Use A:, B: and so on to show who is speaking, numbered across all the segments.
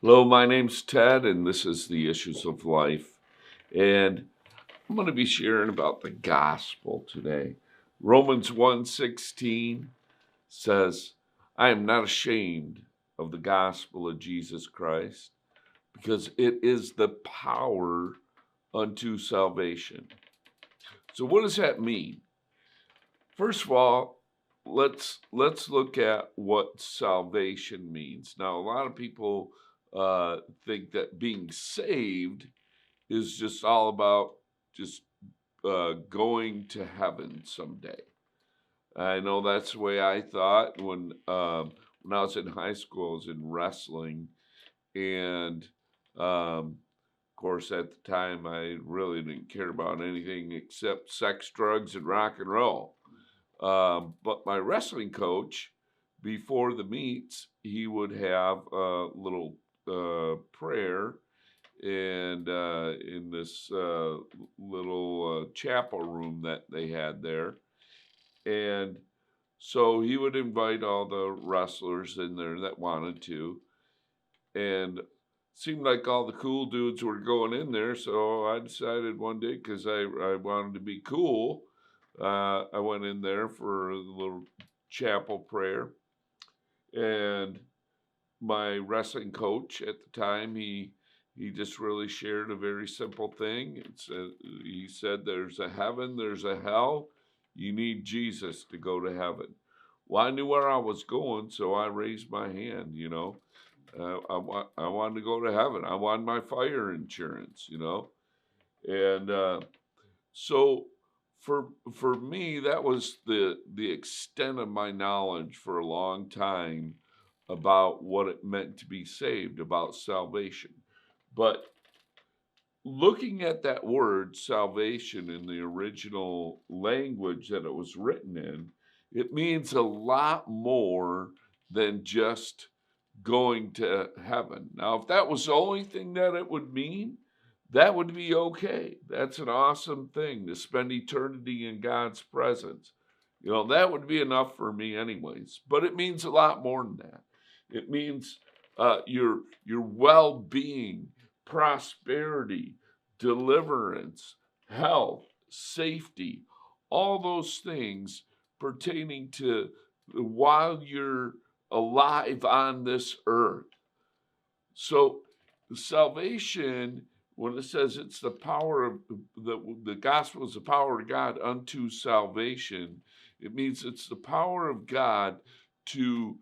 A: Hello, my name's Ted, and this is the Issues of Life. And I'm going to be sharing about the gospel today. Romans 1:16 says, I am not ashamed of the gospel of Jesus Christ, because it is the power unto salvation. So what does that mean? First of all, let's look at what salvation means. Now, a lot of people think that being saved is just all about just going to heaven someday. I know that's the way I thought when I was in high school. I was in wrestling, and of course, at the time, I really didn't care about anything except sex, drugs, and rock and roll. But my wrestling coach, before the meets, he would have a little prayer and in this little chapel room that they had there. And so he would invite all the wrestlers in there that wanted to. And seemed like all the cool dudes were going in there. So I decided one day, because I wanted to be cool, I went in there for a little chapel prayer. And my wrestling coach at the time, he just really shared a very simple thing. He said, "There's a heaven, there's a hell. You need Jesus to go to heaven." Well, I knew where I was going, so I raised my hand. I wanted to go to heaven. I wanted my fire insurance. And so for me, that was the extent of my knowledge for a long time about what it meant to be saved, about salvation. But looking at that word salvation in the original language that it was written in, it means a lot more than just going to heaven. Now, if that was the only thing that it would mean, that would be okay. That's an awesome thing to spend eternity in God's presence. That would be enough for me, anyways. But it means a lot more than that. It means your well-being, prosperity, deliverance, health, safety, all those things pertaining to while you're alive on this earth. So salvation, when it says it's the power of the gospel is the power of God unto salvation, it means it's the power of God to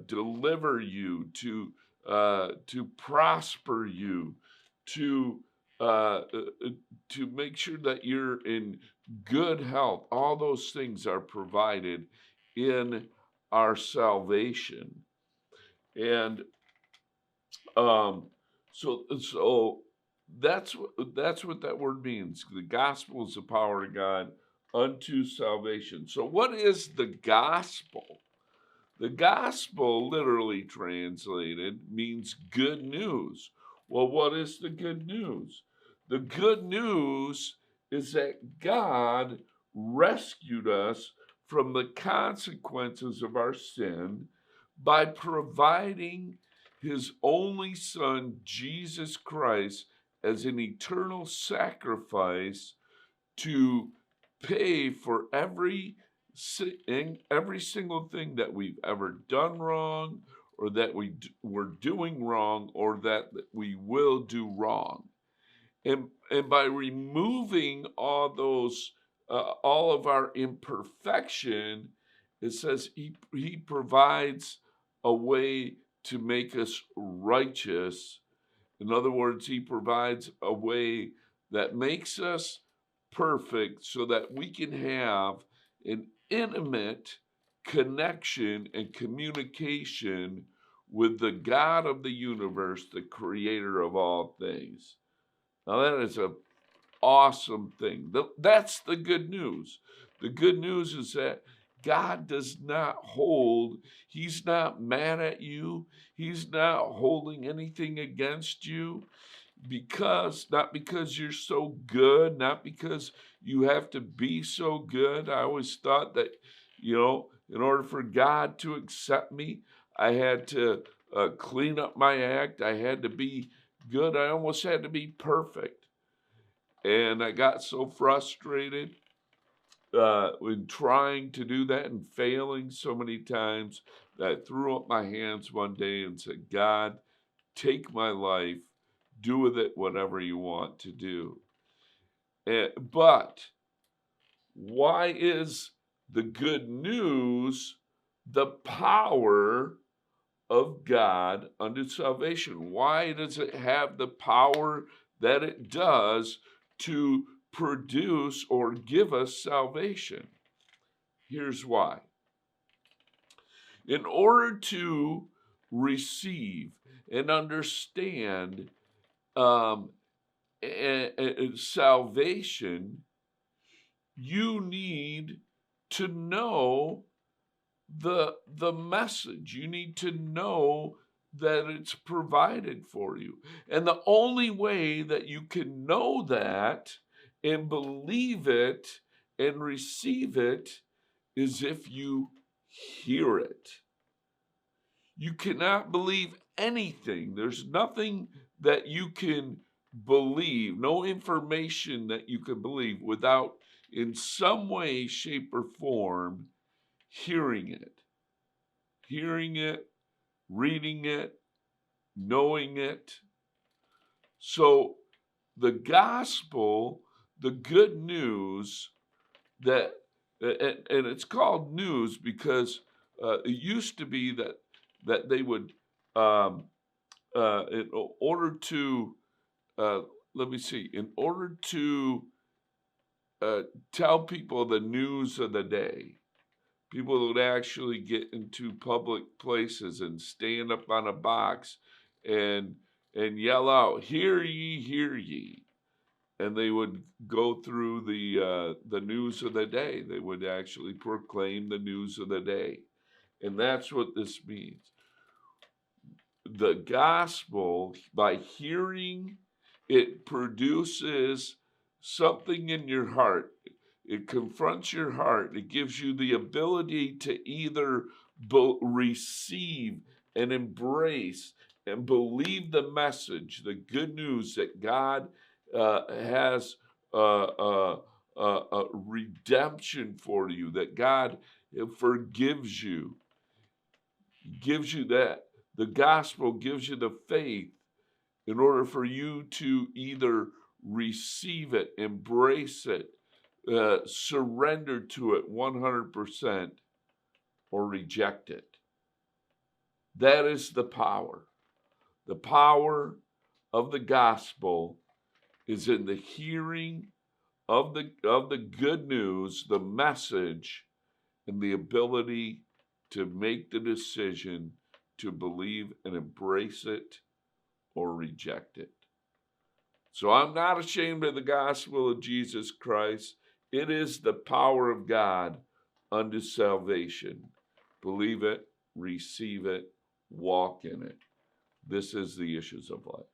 A: deliver you, to prosper you, to uh, to make sure that you're in good health. All those things are provided in our salvation. And um, so that's what that word means. The gospel is the power of God unto salvation. So what is the gospel? The gospel, literally translated, means good news. Well, what is the good news? The good news is that God rescued us from the consequences of our sin by providing his only Son, Jesus Christ, as an eternal sacrifice to pay for every single thing that we've ever done wrong, or that we're doing wrong, or that we will do wrong. And by removing all of our imperfection, it says he provides a way to make us righteous. In other words, he provides a way that makes us perfect so that we can have an intimate connection and communication with the God of the universe, the creator of all things. Now, that is an awesome thing. That's the good news. The good news is that God does not he's not mad at you. He's not holding anything against you, not because you're so good, not because you have to be so good. I always thought that, in order for God to accept me, I had to clean up my act. I had to be good. I almost had to be perfect. And I got so frustrated in trying to do that and failing so many times that I threw up my hands one day and said, God, take my life, do with it whatever you want to do. But why is the good news the power of God unto salvation? Why does it have the power that it does to produce or give us salvation? Here's why. In order to receive and understand salvation, you need to know the message. You need to know that it's provided for you. And the only way that you can know that and believe it and receive it is if you hear it. You cannot believe anything. There's nothing that you can believe, no information that you can believe without in some way, shape, or form hearing it, reading it, knowing it. So the gospel, the good news that, and it's called news because it used to be that they would, in order to, let me see, in order to tell people the news of the day, people would actually get into public places and stand up on a box and yell out, "Hear ye, hear ye." And they would go through the news of the day. They would actually proclaim the news of the day. And that's what this means. The gospel, by hearing, it produces something in your heart. It confronts your heart. It gives you the ability to either receive and embrace and believe the message, the good news that God has redemption for you, that God forgives you, gives you that. The gospel gives you the faith in order for you to either receive it, embrace it, surrender to it 100%, or reject it. That is the power. The power of the gospel is in the hearing of the good news, the message, and the ability to make the decision to believe and embrace it or reject it. So I'm not ashamed of the gospel of Jesus Christ. It is the power of God unto salvation. Believe it, receive it, walk in it. This is the Issues of Life.